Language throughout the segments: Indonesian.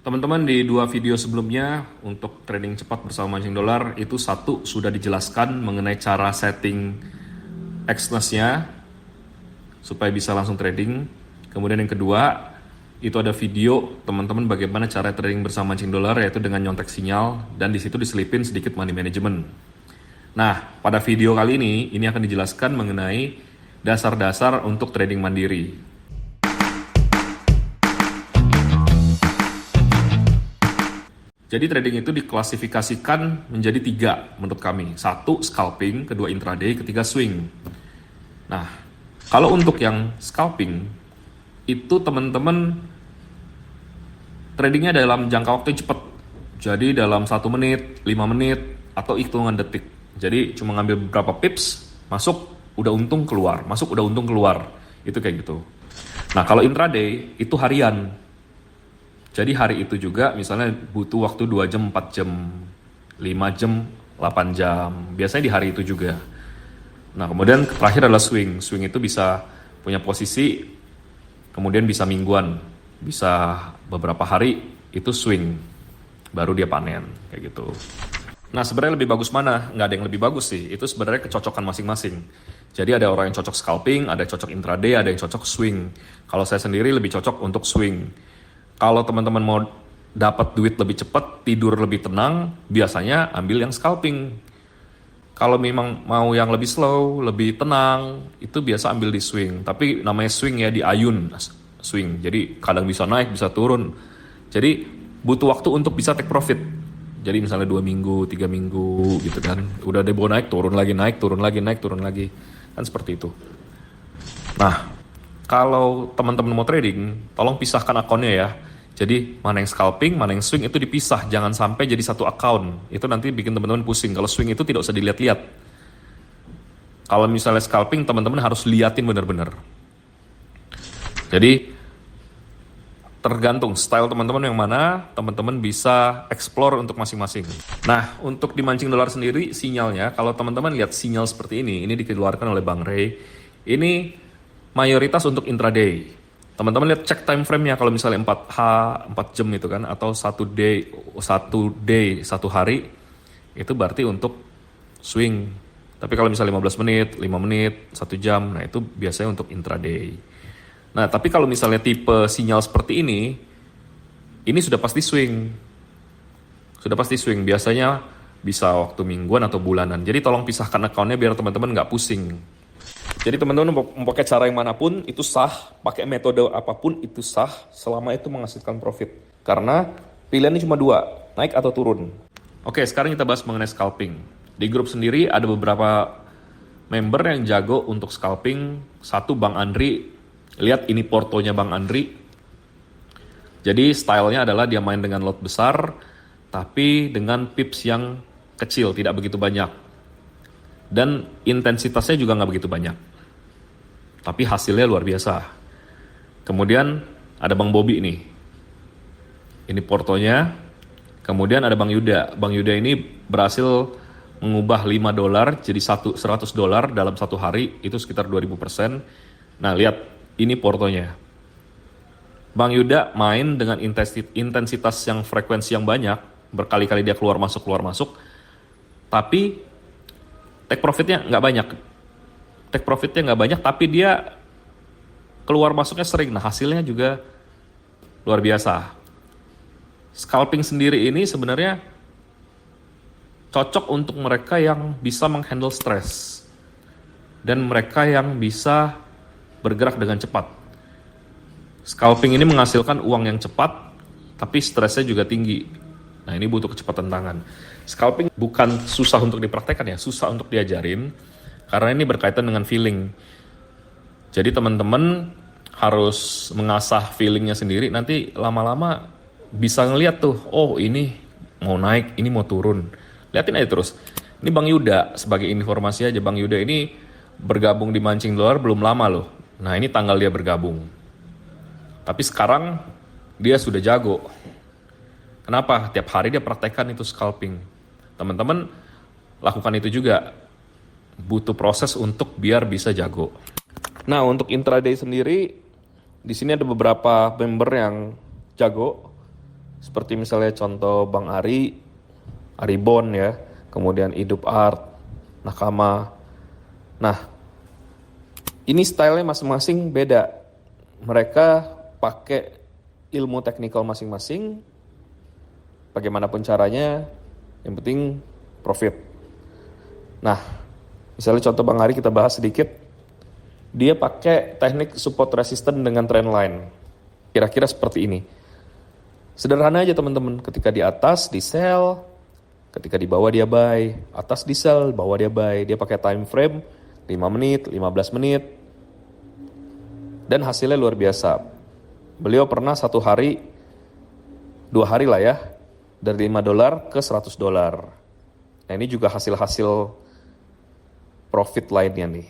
Teman-teman, di dua video sebelumnya untuk trading cepat bersama mancing dolar itu satu sudah dijelaskan mengenai cara setting Exness-nya supaya bisa langsung trading. Kemudian yang kedua itu ada video teman-teman bagaimana cara trading bersama mancing dolar, yaitu dengan nyontek sinyal dan di situ diselipin sedikit money management. Nah, pada video kali ini akan dijelaskan mengenai dasar-dasar untuk trading mandiri. Jadi trading itu diklasifikasikan menjadi tiga menurut kami. Satu, scalping, kedua intraday, ketiga swing. Nah, kalau untuk yang scalping, itu teman-teman tradingnya dalam jangka waktu yang cepat. Jadi dalam 1 menit, 5 menit, atau hitungan detik. Jadi cuma ngambil beberapa pips, masuk, udah untung keluar. Masuk, udah untung keluar. Itu kayak gitu. Nah, kalau intraday, itu harian. Jadi hari itu juga misalnya butuh waktu 2 jam, 4 jam, 5 jam, 8 jam. Biasanya di hari itu juga. Nah, kemudian terakhir adalah swing. Swing itu bisa punya posisi, kemudian bisa mingguan, bisa beberapa hari, itu swing. Baru dia panen, kayak gitu. Nah, sebenarnya lebih bagus mana? Nggak ada yang lebih bagus sih. Itu sebenarnya kecocokan masing-masing. Jadi ada orang yang cocok scalping, ada yang cocok intraday, ada yang cocok swing. Kalau saya sendiri lebih cocok untuk swing. Kalau teman-teman mau dapat duit lebih cepat, tidur lebih tenang, biasanya ambil yang scalping. Kalau memang mau yang lebih slow, lebih tenang, itu biasa ambil di swing. Tapi namanya swing ya, di ayun swing. Jadi kadang bisa naik, bisa turun. Jadi butuh waktu untuk bisa take profit. Jadi misalnya 2 minggu, 3 minggu gitu kan. Udah debo naik, turun lagi, naik, turun lagi, naik, turun lagi. Kan seperti itu. Nah, kalau teman-teman mau trading, tolong pisahkan akunnya ya. Jadi mana yang scalping, mana yang swing itu dipisah. Jangan sampai jadi satu akun. Itu nanti bikin teman-teman pusing. Kalau swing itu tidak usah dilihat-lihat. Kalau misalnya scalping, teman-teman harus liatin benar-benar. Jadi tergantung style teman-teman yang mana, teman-teman bisa explore untuk masing-masing. Nah, untuk di mancing dolar sendiri, sinyalnya, kalau teman-teman lihat sinyal seperti ini dikeluarkan oleh Bang Ray. Ini mayoritas untuk intraday. Teman-teman lihat cek time frame-nya, kalau misalnya 4 jam itu kan, atau 1 hari, itu berarti untuk swing. Tapi kalau misalnya 15 menit, 5 menit, 1 jam, nah itu biasanya untuk intraday. Nah, tapi kalau misalnya tipe sinyal seperti ini sudah pasti swing. Sudah pasti swing, biasanya bisa waktu mingguan atau bulanan. Jadi tolong pisahkan akunnya biar teman-teman nggak pusing. Jadi teman-teman mau pakai cara yang manapun itu sah, pakai metode apapun itu sah, selama itu menghasilkan profit. Karena pilihannya cuma 2, naik atau turun. Oke, sekarang kita bahas mengenai scalping. Di grup sendiri ada beberapa member yang jago untuk scalping. Satu, Bang Andri. Lihat ini portonya Bang Andri. Jadi stylenya adalah dia main dengan lot besar, tapi dengan pips yang kecil, tidak begitu banyak. Dan intensitasnya juga nggak begitu banyak. Tapi hasilnya luar biasa. Kemudian ada Bang Bobby nih. Ini portonya. Kemudian ada Bang Yuda. Bang Yuda ini berhasil mengubah $5 jadi $100 dalam 1 hari. Itu sekitar 2000%. Nah, lihat ini portonya. Bang Yuda main dengan intensitas yang frekuensi yang banyak. Berkali-kali dia keluar masuk. Tapi take profitnya nggak banyak, tapi dia keluar masuknya sering. Nah, hasilnya juga luar biasa. Scalping sendiri ini sebenarnya cocok untuk mereka yang bisa menghandle stres dan mereka yang bisa bergerak dengan cepat. Scalping ini menghasilkan uang yang cepat, tapi stresnya juga tinggi. Nah, ini butuh kecepatan tangan. Scalping bukan susah untuk dipraktekkan ya, susah untuk diajarin. Karena ini berkaitan dengan feeling. Jadi teman-teman harus mengasah feelingnya sendiri. Nanti lama-lama bisa ngeliat tuh, oh ini mau naik, ini mau turun. Liatin aja terus. Ini Bang Yuda, sebagai informasi aja, Bang Yuda ini bergabung di mancing dolar belum lama loh. Nah, ini tanggal dia bergabung. Tapi sekarang dia sudah jago. Kenapa? Tiap hari dia praktekkan itu scalping. Teman-teman lakukan itu juga. Butuh proses untuk biar bisa jago. Nah, untuk intraday sendiri, di sini ada beberapa member yang jago. Seperti misalnya contoh Bang Ari, Aribon ya, kemudian Hidup Art, Nakama. Nah, ini stylenya masing-masing beda. Mereka pakai ilmu teknikal masing-masing, bagaimanapun caranya, yang penting profit. Nah, misalnya contoh Bang Ari kita bahas sedikit, dia pakai teknik support resistance dengan trend line. Kira-kira seperti ini. Sederhana aja teman-teman, ketika di atas di sell, ketika di bawah dia buy, atas di sell, bawah dia buy. Dia pakai time frame 5 menit, 15 menit. Dan hasilnya luar biasa. Beliau pernah 1 hari, 2 hari lah ya, dari $5 ke $100. Nah ini juga hasil-hasil profit lainnya nih.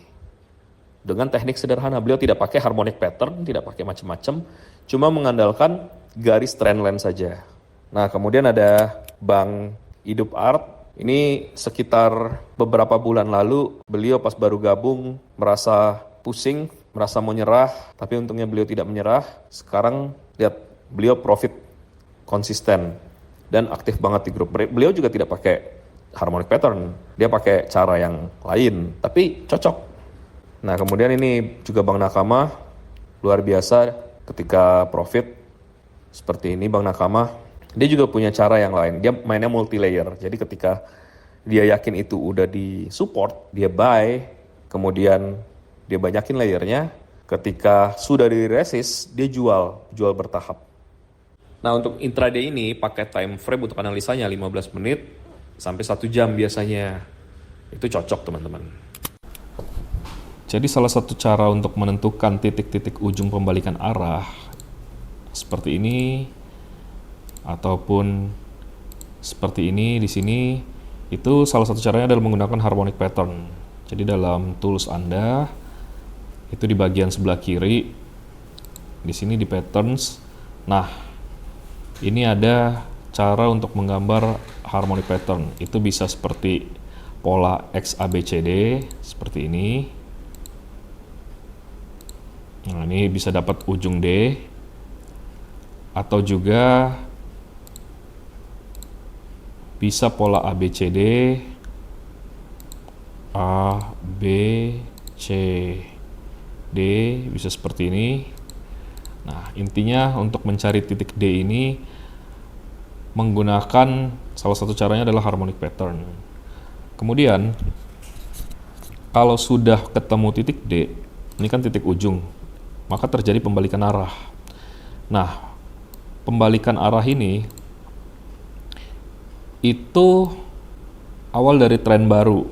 Dengan teknik sederhana, beliau tidak pakai harmonic pattern, tidak pakai macam-macam, cuma mengandalkan garis trend line saja. Nah, kemudian ada Bang Hidup Art. Ini sekitar beberapa bulan lalu, beliau pas baru gabung merasa pusing, merasa mau nyerah, tapi untungnya beliau tidak menyerah. Sekarang lihat, beliau profit konsisten dan aktif banget di grup. Beliau juga tidak pakai harmonic pattern, dia pakai cara yang lain, tapi cocok. Nah, kemudian ini juga Bang Nakama, luar biasa ketika profit seperti ini. Bang Nakama, dia juga punya cara yang lain, dia mainnya multi layer. Jadi ketika dia yakin itu udah di support, dia buy, kemudian dia banyakin layernya. Ketika sudah di resist, dia jual bertahap. Nah, untuk intraday ini pakai time frame untuk analisanya 15 menit sampai 1 jam biasanya. Itu cocok teman-teman. Jadi salah satu cara untuk menentukan titik-titik ujung pembalikan arah seperti ini ataupun seperti ini di sini, itu salah satu caranya adalah menggunakan harmonic pattern. Jadi dalam tools Anda itu di bagian sebelah kiri di sini di patterns. Nah, ini ada cara untuk menggambar harmonic pattern. Itu bisa seperti pola XABCD seperti ini. Nah, ini bisa dapat ujung D, atau juga bisa pola ABCD, A, B, C, D, bisa seperti ini. Nah, intinya untuk mencari titik D ini menggunakan salah satu caranya adalah harmonic pattern. Kemudian, kalau sudah ketemu titik D, ini kan titik ujung, maka terjadi pembalikan arah. Nah, pembalikan arah ini itu awal dari tren baru.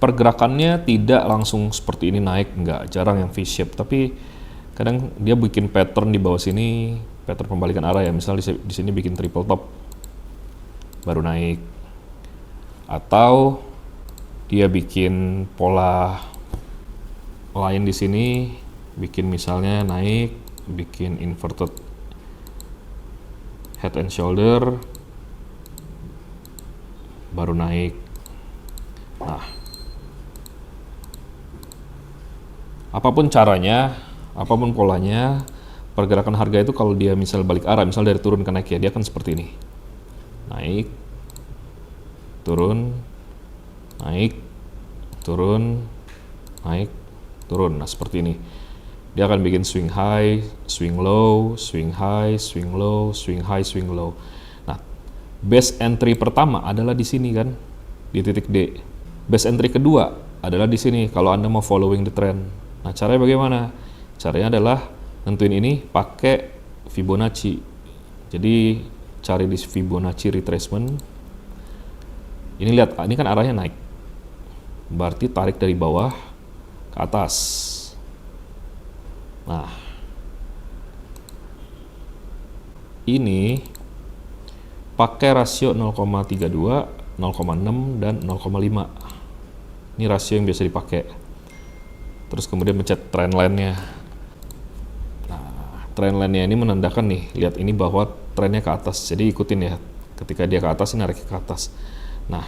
Pergerakannya tidak langsung seperti ini naik, enggak, jarang yang V-shape, tapi kadang dia bikin pattern di bawah sini, pattern pembalikan arah ya. Misal di sini bikin triple top baru naik. Atau dia bikin pola lain di sini, bikin misalnya naik, bikin inverted head and shoulder baru naik. Nah, apapun caranya, apapun polanya, pergerakan harga itu kalau dia misal balik arah, misal dari turun ke naik ya, dia akan seperti ini. Naik, turun, naik, turun, naik, turun. Nah, seperti ini. Dia akan bikin swing high, swing low, swing high, swing low, swing high, swing low. Nah, base entry pertama adalah di sini kan, di titik D. Base entry kedua adalah di sini kalau Anda mau following the trend. Nah, caranya bagaimana? Caranya adalah nentuin ini pakai Fibonacci. Jadi cari di Fibonacci retracement. Ini lihat, ini kan arahnya naik. Berarti tarik dari bawah ke atas. Nah, ini pakai rasio 0,32, 0,6, dan 0,5. Ini rasio yang biasa dipakai. Terus kemudian mencet trend line-nya. Nah, trend line-nya ini menandakan nih, lihat ini bahwa trennya ke atas. Jadi ikutin ya, ketika dia ke atas, ini narik ke atas. Nah,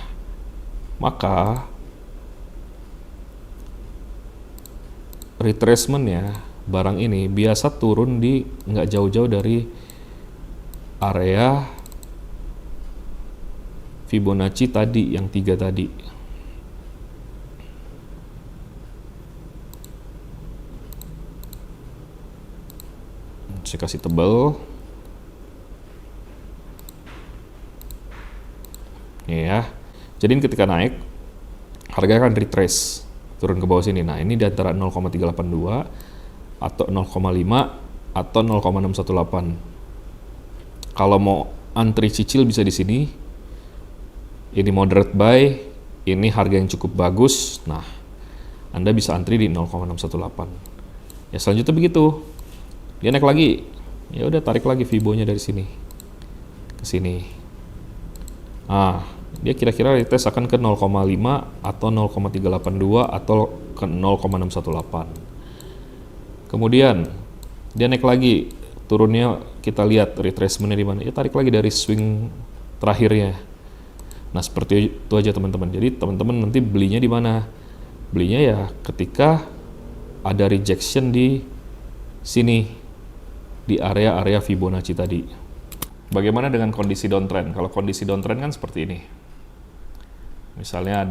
maka retracement-nya barang ini biasa turun di nggak jauh-jauh dari area Fibonacci tadi, yang 3 tadi. Saya kasih tebal. Nih ya. Jadi ketika naik, harganya akan retrace turun ke bawah sini. Nah, ini di antara 0,382 atau 0,5 atau 0,618. Kalau mau antri cicil bisa di sini. Ini moderate buy, ini harga yang cukup bagus. Nah, Anda bisa antri di 0,618. Ya selanjutnya begitu. Dia naik lagi. Ya udah, tarik lagi Fibonya dari sini ke sini. Nah, dia kira-kira retest akan ke 0,5 atau 0,382 atau ke 0,618. Kemudian dia naik lagi, turunnya kita lihat retracement-nya di mana. Ya tarik lagi dari swing terakhirnya. Nah, seperti itu aja teman-teman. Jadi teman-teman nanti belinya di mana? Belinya ya ketika ada rejection di sini, di area-area Fibonacci tadi. Bagaimana dengan kondisi downtrend? Kalau kondisi downtrend kan seperti ini. Misalnya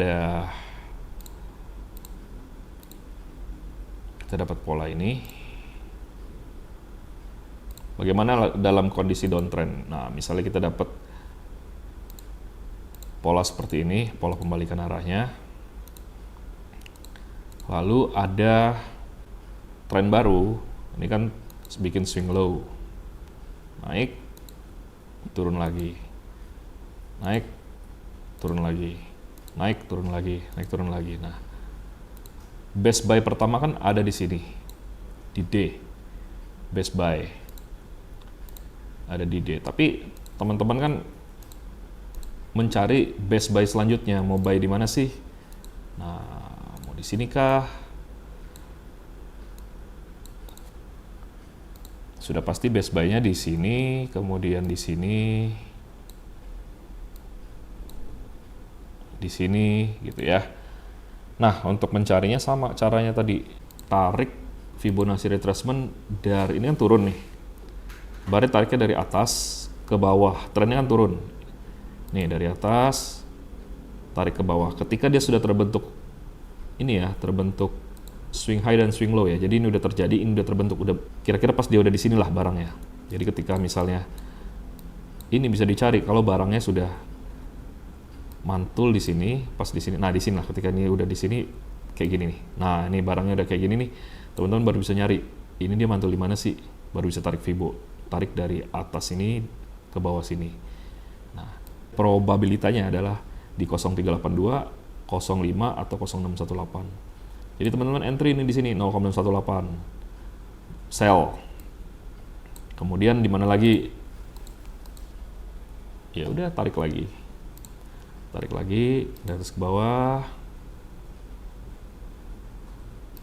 kita dapat pola ini. Bagaimana dalam kondisi downtrend? Nah, misalnya kita dapat pola seperti ini, pola pembalikan arahnya. Lalu ada tren baru, ini kan bikin swing low. Naik, turun lagi. Naik, turun lagi. Naik, turun lagi. Naik, turun lagi. Nah, best buy pertama kan ada di sini. Di D. Best buy. Ada di D. Tapi teman-teman kan mencari best buy selanjutnya, mau buy di mana sih? Nah, mau di sini kah? Sudah pasti best buy-nya di sini, kemudian di sini gitu ya. Nah, untuk mencarinya sama caranya tadi, tarik Fibonacci retracement dari ini kan turun nih. Baru tariknya dari atas ke bawah, trennya kan turun. Nih, dari atas tarik ke bawah. Ketika dia sudah terbentuk ini ya, terbentuk swing high dan swing low ya. Jadi ini udah terjadi, ini udah terbentuk, udah kira-kira pas dia udah di sinilah barangnya. Jadi ketika misalnya ini bisa dicari kalau barangnya sudah mantul di sini, pas di sini. Nah, di sini lah ketika ini udah di sini kayak gini nih. Nah, ini barangnya udah kayak gini nih. Teman-teman baru bisa nyari, ini dia mantul di mana sih? Baru bisa tarik Fibo. Tarik dari atas ini ke bawah sini. Nah, probabilitanya adalah di 0382, 05 atau 0618. Jadi teman-teman entry ini di sini 0,618. Sell. Kemudian di mana lagi? Ya udah, tarik lagi. Tarik lagi dari atas ke bawah.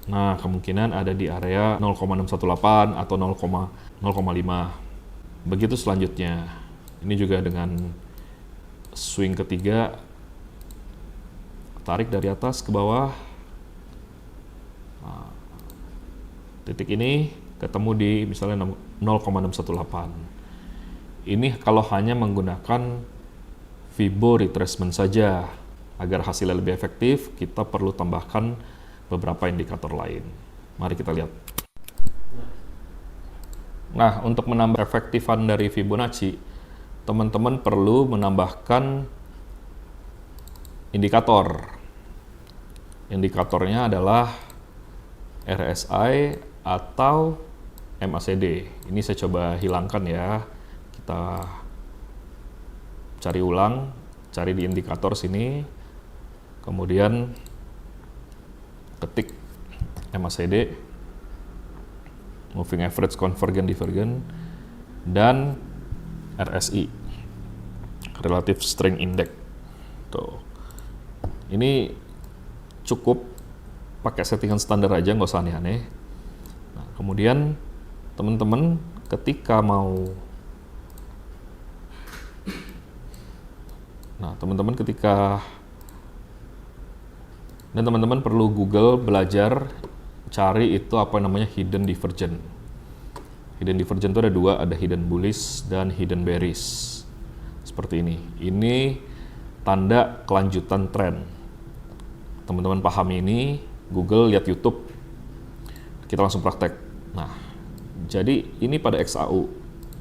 Nah, kemungkinan ada di area 0,618 atau 0,5. Begitu selanjutnya. Ini juga dengan swing ketiga, tarik dari atas ke bawah. Nah, titik ini ketemu di misalnya 0,618. Ini kalau hanya menggunakan Fibo retracement saja. Agar hasilnya lebih efektif, kita perlu tambahkan beberapa indikator lain. Mari kita lihat. Nah, untuk menambah efektifan dari Fibonacci, teman-teman perlu menambahkan indikator. Indikatornya adalah RSI atau MACD. Ini saya coba hilangkan ya. Kita cari ulang, cari di indikator sini, kemudian ketik MACD, Moving Average Convergent Divergent, dan RSI, Relative Strength Index. Tuh. Ini cukup pakai settingan standar aja, nggak usah aneh-aneh. Nah, kemudian teman-teman ketika mau dan teman-teman perlu Google, belajar, cari itu apa namanya hidden divergence. Hidden divergence itu ada dua, ada hidden bullish dan hidden bearish. Seperti ini. Ini tanda kelanjutan tren. Teman-teman paham ini, Google, lihat YouTube. Kita langsung praktek. Nah, jadi ini pada XAU.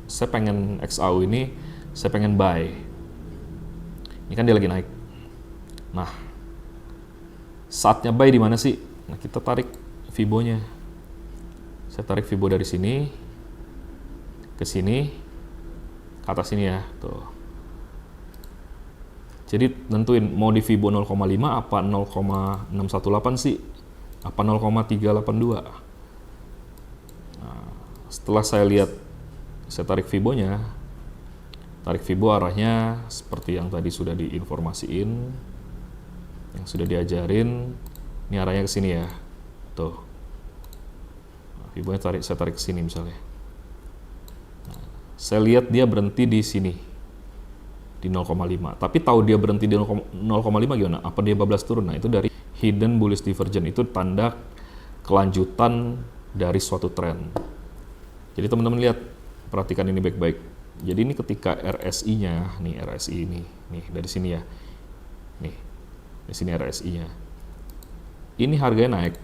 Saya pengen XAU ini, saya pengen buy. Ini kan dia lagi naik. Nah, saatnya buy di mana sih? Nah, kita tarik Fibo-nya. Saya tarik Fibo dari sini ke sini, ke atas sini ya, tuh. Jadi nentuin mau di Fibo 0,5 apa 0,618 sih? Apa 0,382? Nah, setelah saya lihat, saya tarik Fibo-nya, tarik Fibo arahnya seperti yang tadi sudah diinformasiin, yang sudah diajarin. Ini arahnya ke sini ya, tuh. Nah, Fibo-nya saya tarik ke sini misalnya. Saya lihat dia berhenti di sini, di 0,5. Tapi tahu dia berhenti di 0,5 gimana? Apa dia bablas turun? Nah, itu dari hidden bullish divergence. Itu tanda kelanjutan dari suatu tren. Jadi teman-teman lihat, perhatikan ini baik-baik. Jadi ini ketika RSI-nya, nih RSI ini, nih dari sini ya. Nih, di sini RSI-nya. Ini harganya naik.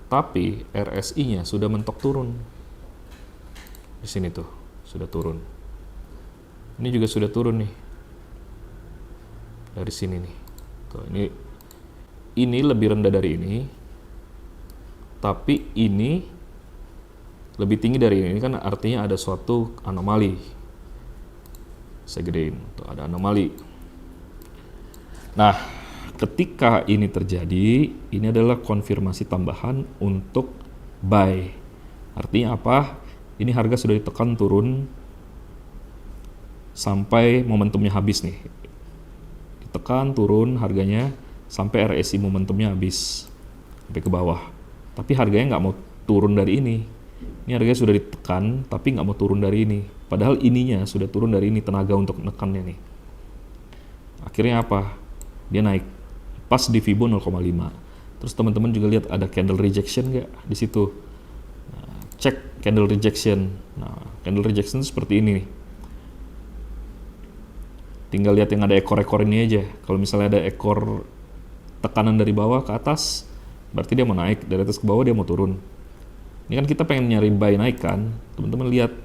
Tapi RSI-nya sudah mentok turun. Di sini tuh, sudah turun. Ini juga sudah turun nih. Dari sini nih. Tuh, ini lebih rendah dari ini. Tapi ini lebih tinggi dari ini. Ini kan artinya ada suatu anomali. Saya gedein. Tuh, ada anomali. Nah, ketika ini terjadi, ini adalah konfirmasi tambahan untuk buy. Artinya apa? Ini harga sudah ditekan turun sampai momentumnya habis nih. Ditekan turun harganya sampai RSI momentumnya habis. Sampai ke bawah. Tapi harganya nggak mau turun dari ini. Ini harganya sudah ditekan, tapi nggak mau turun dari ini. Padahal ininya sudah turun dari ini, tenaga untuk menekannya nih. Akhirnya apa? Dia naik. Pas di Fibo 0,5. Terus teman-teman juga lihat ada candle rejection nggak di situ. Nah, cek candle rejection. Nah, candle rejection seperti ini nih. Tinggal lihat yang ada ekor-ekor ini aja. Kalau misalnya ada ekor tekanan dari bawah ke atas, berarti dia mau naik. Dari atas ke bawah dia mau turun. Ini kan kita pengen nyari buy naik kan. Teman-teman lihat.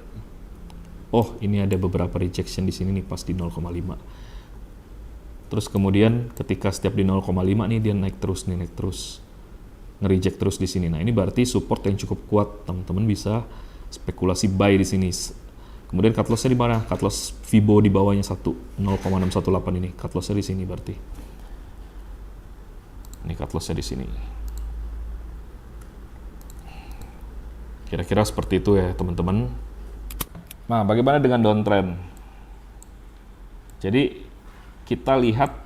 Oh, ini ada beberapa rejection di sini nih pas di 0,5. Terus kemudian ketika setiap di 0,5 nih dia naik terus nih, naik terus. Nge-reject terus di sini. Nah, ini berarti support yang cukup kuat. Teman-teman bisa spekulasi buy di sini. Kemudian cut loss-nya di mana? Cut loss Fibo di bawahnya 0,618 ini. Cut loss-nya di sini berarti. Ini cut loss-nya di sini. Kira-kira seperti itu ya, teman-teman. Nah, bagaimana dengan downtrend? Jadi kita lihat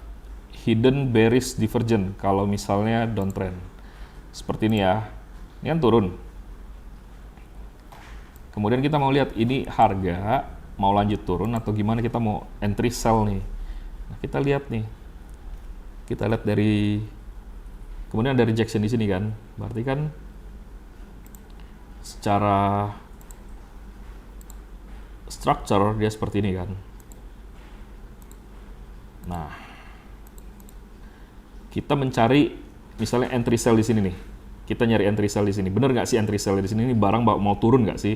hidden bearish divergence kalau misalnya downtrend. Seperti ini ya. Ini kan turun. Kemudian kita mau lihat ini harga mau lanjut turun atau gimana, kita mau entry sell nih. Nah, kita lihat nih. Kita lihat dari kemudian ada rejection di sini kan. Berarti kan secara structure dia seperti ini kan. Nah, kita mencari misalnya entry sell di sini nih. Kita nyari entry sell di sini. Bener nggak sih entry sell di sini? Ini barang mau turun nggak sih?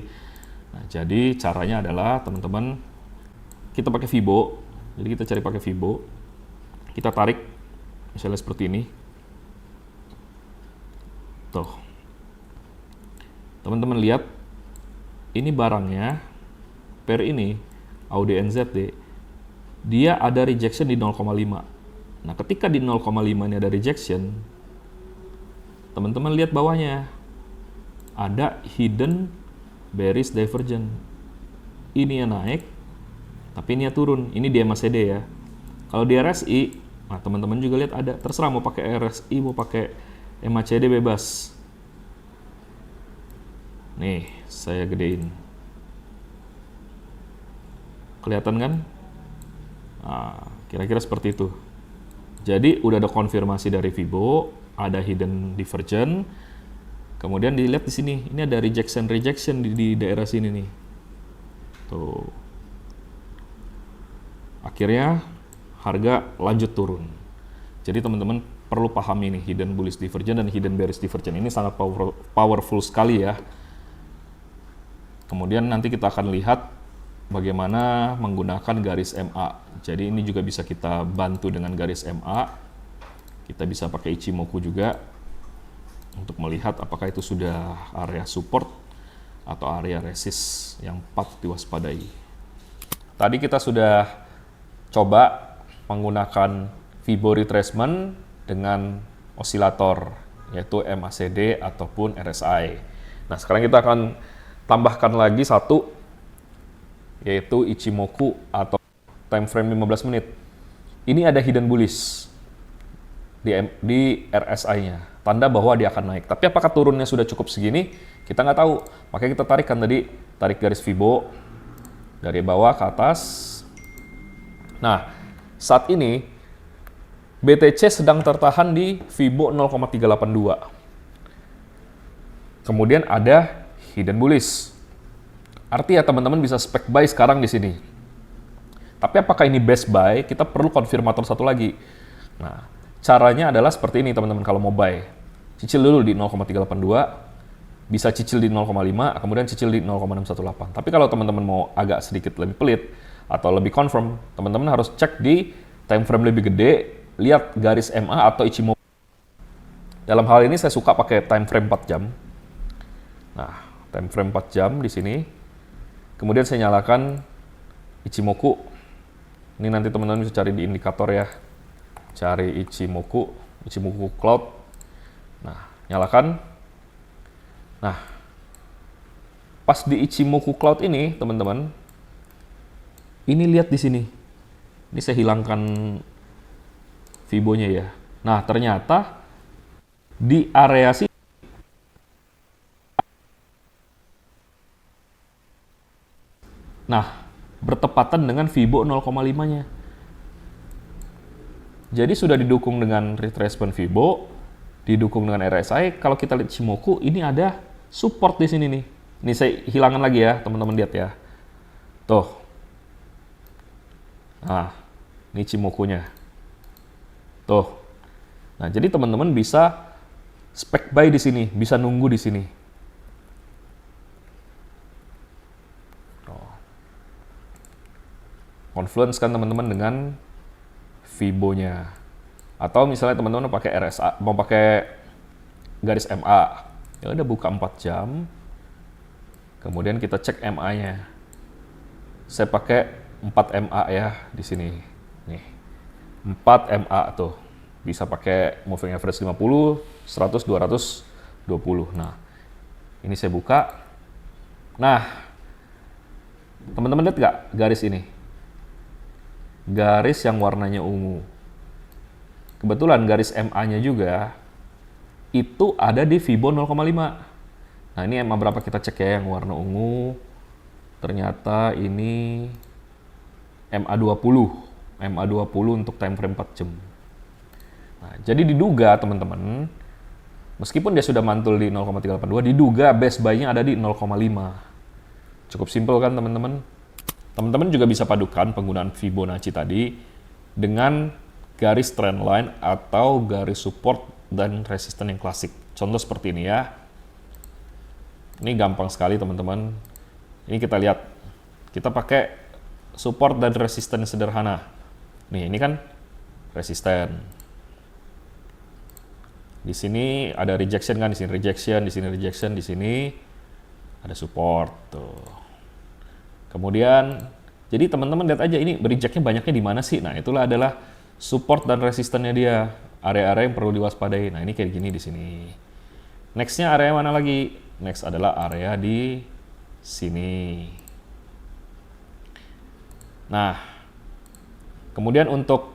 Nah, jadi caranya adalah teman-teman kita pakai Fibo. Jadi kita cari pakai Fibo. Kita tarik misalnya seperti ini. Tuh. Teman-teman lihat ini barangnya pair ini Audi NZD. Dia ada rejection di 0,5. Nah, ketika di 0,5 ini ada rejection, teman-teman lihat bawahnya. Ada hidden bearish divergence. Ini yang naik, tapi ini yang turun. Ini di MACD ya. Kalau di RSI, nah teman-teman juga lihat ada. Terserah mau pakai RSI, mau pakai MACD bebas. Nih, saya gedein. Kelihatan kan? Nah, kira-kira seperti itu. Jadi udah ada konfirmasi dari Fibo, ada hidden divergence. Kemudian dilihat di sini, ini ada rejection di daerah sini nih. Tuh. Akhirnya harga lanjut turun. Jadi teman-teman perlu pahami nih hidden bullish divergence dan hidden bearish divergence. Ini sangat powerful sekali ya. Kemudian nanti kita akan lihat bagaimana menggunakan garis MA. Jadi ini juga bisa kita bantu dengan garis MA. Kita bisa pakai Ichimoku juga untuk melihat apakah itu sudah area support atau area resist yang patut diwaspadai. Tadi kita sudah coba menggunakan Fibo retracement dengan osilator yaitu MACD ataupun RSI. Nah, sekarang kita akan tambahkan lagi satu yaitu Ichimoku atau time frame 15 menit. Ini ada hidden bullish di RSI-nya, tanda bahwa dia akan naik. Tapi apakah turunnya sudah cukup segini? Kita nggak tahu. Makanya kita tarikkan tadi, tarik garis Fibo dari bawah ke atas. Nah, saat ini BTC sedang tertahan di Fibo 0,382. Kemudian ada hidden bullish. Artinya teman-teman bisa spek buy sekarang di sini. Tapi apakah ini best buy? Kita perlu konfirmator satu lagi. Nah, caranya adalah seperti ini teman-teman kalau mau buy. Cicil dulu di 0,382, bisa cicil di 0,5, kemudian cicil di 0,618. Tapi kalau teman-teman mau agak sedikit lebih pelit atau lebih confirm, teman-teman harus cek di time frame lebih gede, lihat garis MA atau Ichimoku. Dalam hal ini saya suka pakai time frame 4 jam. Nah, time frame 4 jam di sini. Kemudian saya nyalakan Ichimoku. Ini nanti teman-teman bisa cari di indikator ya. Cari Ichimoku Cloud. Nah, nyalakan. Nah, pas di Ichimoku Cloud ini, teman-teman, ini lihat di sini. Ini saya hilangkan Fibonya ya. Nah, ternyata di area sini bertepatan dengan Fibo 0,5-nya. Jadi sudah didukung dengan retracement Fibo, didukung dengan RSI. Kalau kita lihat Ichimoku, ini ada support di sini nih. Ini saya hilangkan lagi ya, teman-teman lihat ya. Tuh. Nah, ini Ichimokunya. Tuh. Nah, jadi teman-teman bisa spek buy di sini, bisa nunggu di sini. Confluence kan teman-teman dengan Fibonya. Atau misalnya teman-teman pakai RSA, mau pakai garis MA. Ya udah buka 4 jam. Kemudian kita cek MA-nya. Saya pakai 4 MA ya di sini. Nih. 4 MA tuh. Bisa pakai moving average 50, 100, 220. Nah, ini saya buka. Nah, teman-teman lihat nggak garis ini? Garis yang warnanya ungu. Kebetulan garis MA-nya juga itu ada di Fibo 0,5. Nah, ini MA berapa kita cek ya yang warna ungu. Ternyata ini MA20. MA20 untuk time frame 4 jam. Nah, jadi diduga teman-teman, meskipun dia sudah mantul di 0,382, diduga best buy-nya ada di 0,5. Cukup simpel kan teman-teman? Teman-teman juga bisa padukan penggunaan Fibonacci tadi dengan garis trendline atau garis support dan resisten yang klasik. Contoh seperti ini ya. Ini gampang sekali teman-teman. Ini kita lihat. Kita pakai support dan resisten yang sederhana. Nih, ini kan resisten. Di sini ada rejection kan, di sini rejection, di sini rejection, di sini ada support tuh. Kemudian, jadi teman-teman lihat aja ini rejectnya banyaknya di mana sih? Nah, itulah adalah support dan resistennya dia, area-area yang perlu diwaspadai. Nah, ini kayak gini di sini. Next-nya area mana lagi? Next adalah area di sini. Nah, kemudian untuk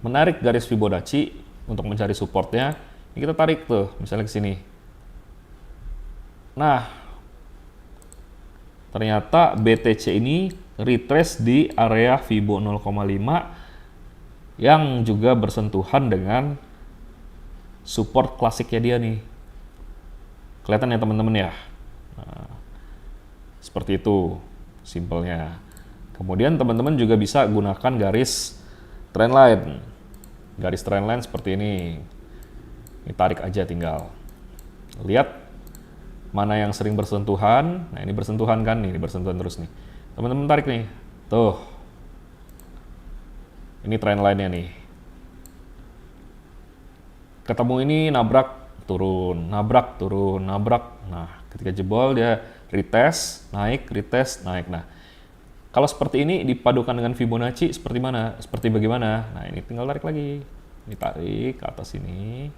menarik garis Fibonacci untuk mencari supportnya, ini kita tarik tuh, misalnya ke sini. Nah, ternyata BTC ini retrace di area Fibo 0,5 yang juga bersentuhan dengan support klasiknya dia nih. Kelihatan ya teman-teman ya? Nah, seperti itu simpelnya. Kemudian teman-teman juga bisa gunakan garis trendline. Garis trendline seperti ini. Ini tarik aja tinggal. Lihat mana yang sering bersentuhan. Nah, ini bersentuhan kan? Ini bersentuhan terus nih. Teman-teman tarik nih. Tuh. Ini trendline-nya nih. Ketemu ini nabrak, turun, nabrak, turun, nabrak. Nah, ketika jebol dia retest, naik, retest, naik. Nah, kalau seperti ini dipadukan dengan Fibonacci seperti mana? Seperti bagaimana? Nah, ini tinggal tarik lagi. Ini tarik ke atas ini.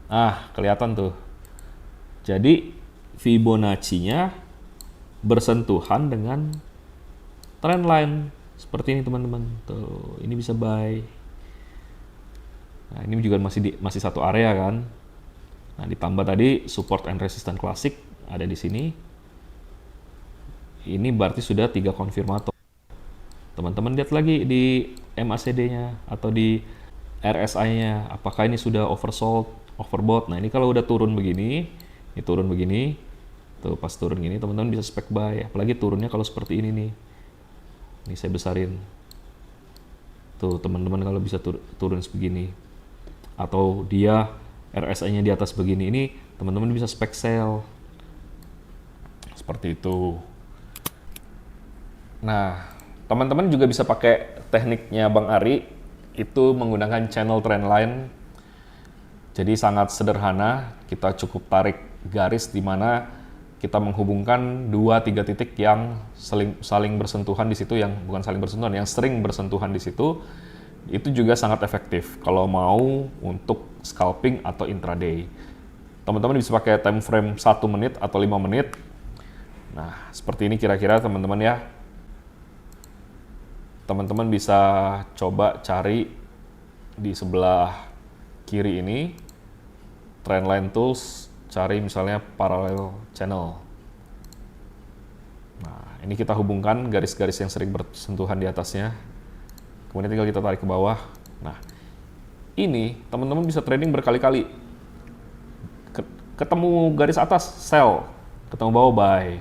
Nah, kelihatan tuh. Jadi Fibonacci-nya bersentuhan dengan trendline. Seperti ini teman-teman. Tuh, ini bisa buy. Nah, ini juga masih satu area kan. Nah, ditambah tadi support and resistance klasik ada di sini. Ini berarti sudah 3 konfirmator. Teman-teman lihat lagi di MACD-nya atau di RSI-nya, apakah ini sudah oversold, overbought. Nah, ini kalau udah turun begini, ini turun begini, tuh pas turun gini teman-teman bisa spek buy. Apalagi turunnya kalau seperti ini nih. Ini saya besarin. Tuh teman-teman kalau bisa turun sebegini. Atau dia RSI-nya di atas begini, ini teman-teman bisa spek sell. Seperti itu. Nah, teman-teman juga bisa pakai tekniknya Bang Ari, itu menggunakan channel trendline. Jadi sangat sederhana, kita cukup tarik garis di mana kita menghubungkan 2-3 titik yang saling bersentuhan di situ, yang bukan saling bersentuhan, yang sering bersentuhan di situ. Itu juga sangat efektif kalau mau untuk scalping atau intraday. Teman-teman bisa pakai time frame 1 menit atau 5 menit. Nah, seperti ini kira-kira teman-teman ya. Teman-teman bisa coba cari di sebelah kiri ini, Trendline Tools, cari misalnya parallel channel. Nah, ini kita hubungkan garis-garis yang sering bersentuhan di atasnya. Kemudian tinggal kita tarik ke bawah. Nah, ini teman-teman bisa trading berkali-kali. Ketemu garis atas, sell. Ketemu bawah, buy.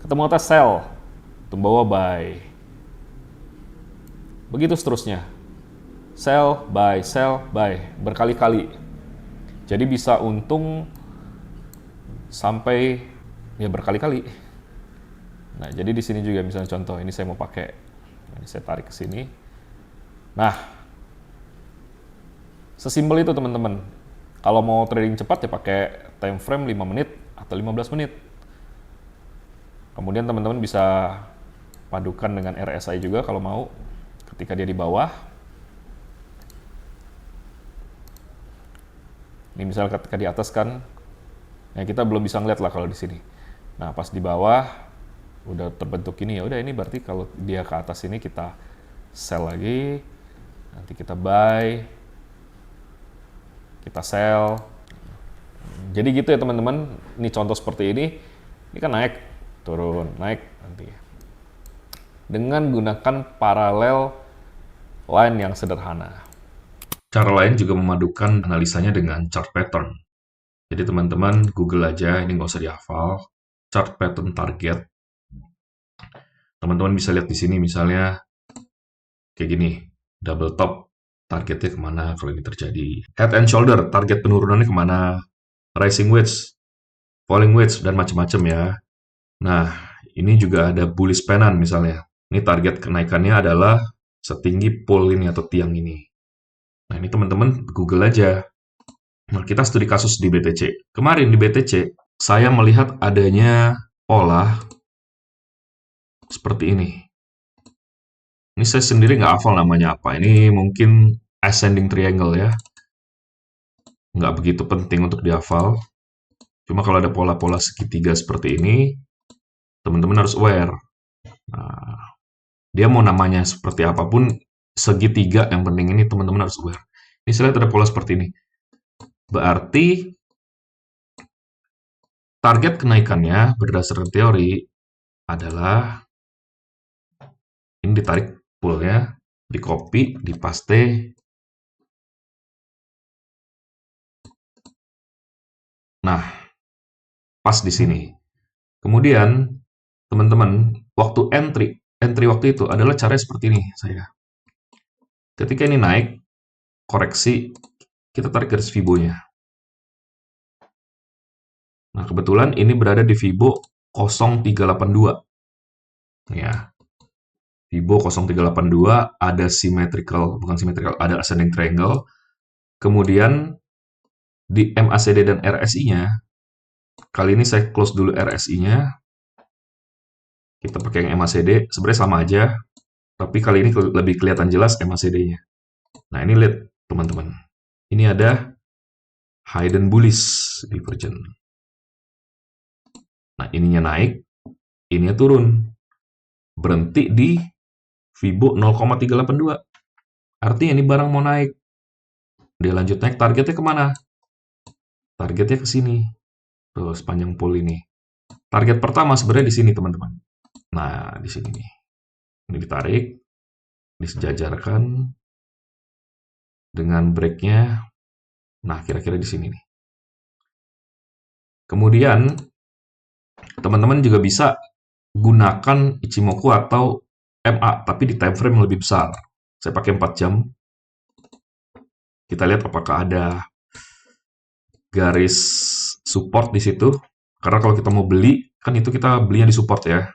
Ketemu atas, sell. Ketemu bawah, buy. Begitu seterusnya. Sell, buy. Berkali-kali. Jadi bisa untung sampai ya berkali-kali. Nah, jadi di sini juga misalnya contoh, ini saya mau pakai. Ini saya tarik ke sini. Nah, sesimpel itu teman-teman. Kalau mau trading cepat ya pakai time frame 5 menit atau 15 menit. Kemudian teman-teman bisa padukan dengan RSI juga kalau mau ketika dia di bawah. Ini misal ketika di atas kan, ya kita belum bisa ngeliat lah kalau di sini. Nah, pas di bawah udah terbentuk ini, ya udah ini berarti kalau dia ke atas ini kita sell lagi, nanti kita buy, kita sell. Jadi gitu ya teman-teman. Ini contoh seperti ini kan naik, turun, naik nanti. Dengan gunakan paralel line yang sederhana. Cara lain juga memadukan analisanya dengan chart pattern. Jadi teman-teman Google aja, ini nggak usah dihafal. Chart pattern target. Teman-teman bisa lihat di sini misalnya kayak gini, double top, targetnya kemana kalau ini terjadi. Head and shoulder, target penurunannya kemana. Rising wedge, falling wedge, dan macam-macam ya. Nah, ini juga ada bullish pennant misalnya. Ini target kenaikannya adalah setinggi pole ini atau tiang ini. Nah, ini teman-teman Google aja. Nah, kita studi kasus di BTC. Kemarin di BTC, saya melihat adanya pola seperti ini. Ini saya sendiri nggak hafal namanya apa. Ini mungkin ascending triangle ya. Nggak begitu penting untuk dihafal. Cuma kalau ada pola-pola segitiga seperti ini, teman-teman harus aware. Nah, dia mau namanya seperti apapun, segitiga yang penting ini teman-teman harus aware. Ini saya lihat ada pola seperti ini. Berarti target kenaikannya berdasarkan teori adalah Ini ditarik pullnya, di copy, di paste. Nah, pas di sini. Kemudian, teman-teman, waktu entry waktu itu adalah cara seperti ini saya. Ketika ini naik, koreksi, kita tarik garis Fibo-nya. Nah, kebetulan ini berada di Fibo 0382. Ya, Fibo 0382 ada symmetrical, bukan symmetrical, ada ascending triangle. Kemudian di MACD dan RSI-nya, kali ini saya close dulu RSI-nya. Kita pakai yang MACD, sebenarnya sama aja, tapi kali ini lebih kelihatan jelas MACD-nya. Nah, ini lihat teman-teman. Ini ada hidden bullish divergence. Nah, ininya naik, ininya turun. Berhenti di Fibo 0,382. Artinya ini barang mau naik. Dia lanjut naik, targetnya kemana? Targetnya ke sini. Tuh, sepanjang pool ini. Target pertama sebenarnya di sini, teman-teman. Nah, di sini nih. Ini ditarik, disejajarkan dengan break-nya. Nah, kira-kira di sini nih. Kemudian, teman-teman juga bisa gunakan Ichimoku atau MA, tapi di time frame yang lebih besar. Saya pakai 4 jam. Kita lihat apakah ada garis support di situ. Karena kalau kita mau beli, kan itu kita belinya di support ya.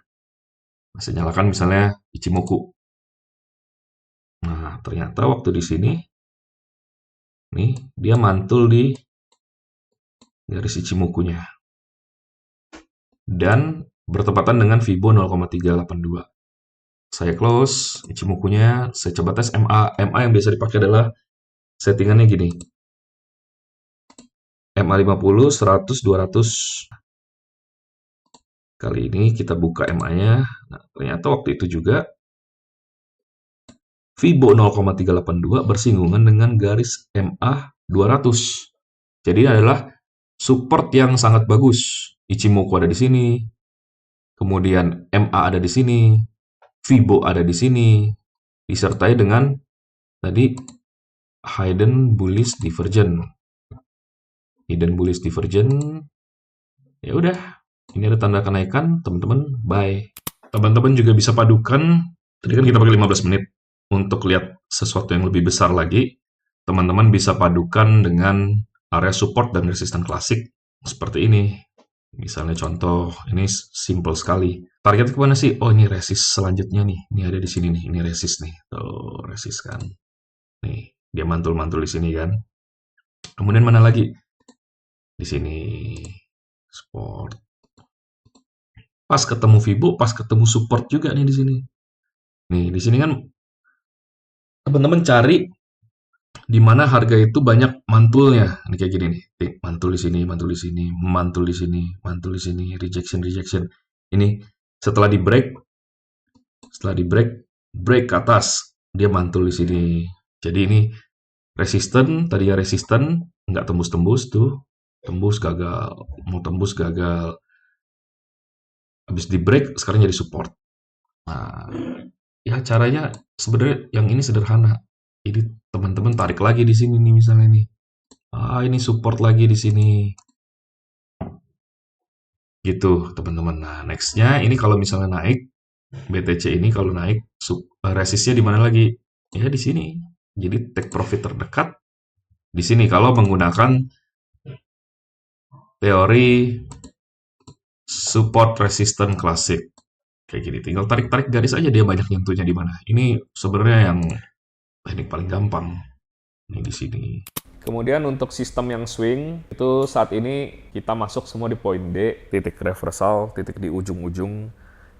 Saya nyalakan misalnya Ichimoku. Nah, ternyata waktu di sini, nih, dia mantul di garis Ichimoku-nya. Dan bertepatan dengan Fibo 0,382. Saya close, Ichimoku-nya, saya coba tes MA. MA yang biasa dipakai adalah settingannya gini. MA 50, 100, 200. Kali ini kita buka MA-nya. Nah, ternyata waktu itu juga Fibo 0,382 bersinggungan dengan garis MA 200. Jadi adalah support yang sangat bagus. Ichimoku ada di sini. Kemudian MA ada di sini. Fibo ada di sini. Disertai dengan tadi hidden bullish divergence. Hidden bullish divergence. Ya udah, ini ada tanda kenaikan, teman-teman. Bye. Teman-teman juga bisa padukan. Tadi kan kita pakai 15 menit untuk lihat sesuatu yang lebih besar lagi. Teman-teman bisa padukan dengan area support dan resisten klasik seperti ini. Misalnya contoh, ini simple sekali. Target kemana sih? Oh, ini resist selanjutnya nih. Ini ada di sini nih. Ini resist nih. Tuh, resist kan. Nih, dia mantul-mantul di sini kan. Kemudian mana lagi? Di sini support. Pas ketemu Fibo, pas ketemu support juga nih di sini. Nih, di sini kan teman-teman cari di mana harga itu banyak mantulnya. Ini kayak gini nih. Mantul di sini, mantul di sini, mantul di sini, mantul di sini, rejection, rejection. Ini setelah di break, break ke atas, dia mantul di sini. Jadi ini resisten, tadi ya resisten, nggak tembus-tembus tuh. Tembus gagal, mau tembus gagal. Habis di break, sekarang jadi support. Nah, ya caranya sebenarnya yang ini sederhana. Ini teman-teman tarik lagi di sini nih misalnya nih. Ah, ini support lagi di sini. Gitu, teman-teman. Nah, next-nya ini kalau misalnya naik, BTC ini kalau naik, resistnya di mana lagi? Ya, di sini. Jadi, take profit terdekat di sini kalau menggunakan teori support resistance klasik. Kayak gini, tinggal tarik-tarik garis aja dia banyak nyentuhnya di mana. Ini sebenarnya yang teknik paling gampang. Ini di sini. Kemudian untuk sistem yang swing, itu saat ini kita masuk semua di poin D, titik reversal, titik di ujung-ujung.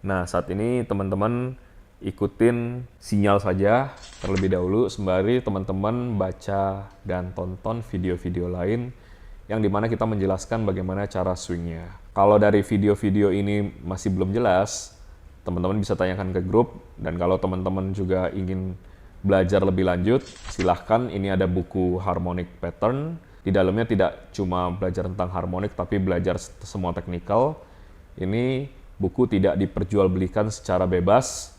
Nah, saat ini teman-teman ikutin sinyal saja terlebih dahulu, sembari teman-teman baca dan tonton video-video lain yang dimana kita menjelaskan bagaimana cara swingnya. Kalau dari video-video ini masih belum jelas, teman-teman bisa tanyakan ke grup, dan kalau teman-teman juga ingin belajar lebih lanjut, silahkan. Ini ada buku Harmonic Pattern. Di dalamnya tidak cuma belajar tentang harmonik, tapi belajar semua teknikal. Ini buku tidak diperjualbelikan secara bebas.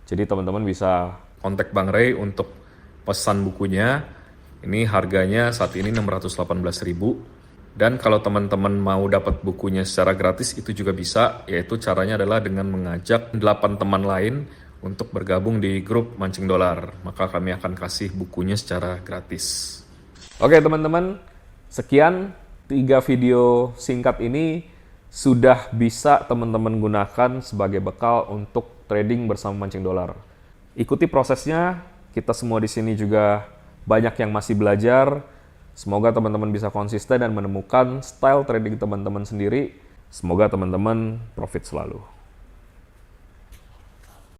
Jadi teman-teman bisa kontak Bang Ray untuk pesan bukunya. Ini harganya saat ini 618.000. Dan kalau teman-teman mau dapat bukunya secara gratis itu juga bisa, yaitu caranya adalah dengan mengajak 8 teman lain untuk bergabung di grup Mancing Dolar. Maka kami akan kasih bukunya secara gratis. Oke teman-teman, sekian 3 video singkat ini sudah bisa teman-teman gunakan sebagai bekal untuk trading bersama Mancing Dolar. Ikuti prosesnya, kita semua di sini juga banyak yang masih belajar. Semoga teman-teman bisa konsisten dan menemukan style trading teman-teman sendiri. Semoga teman-teman profit selalu.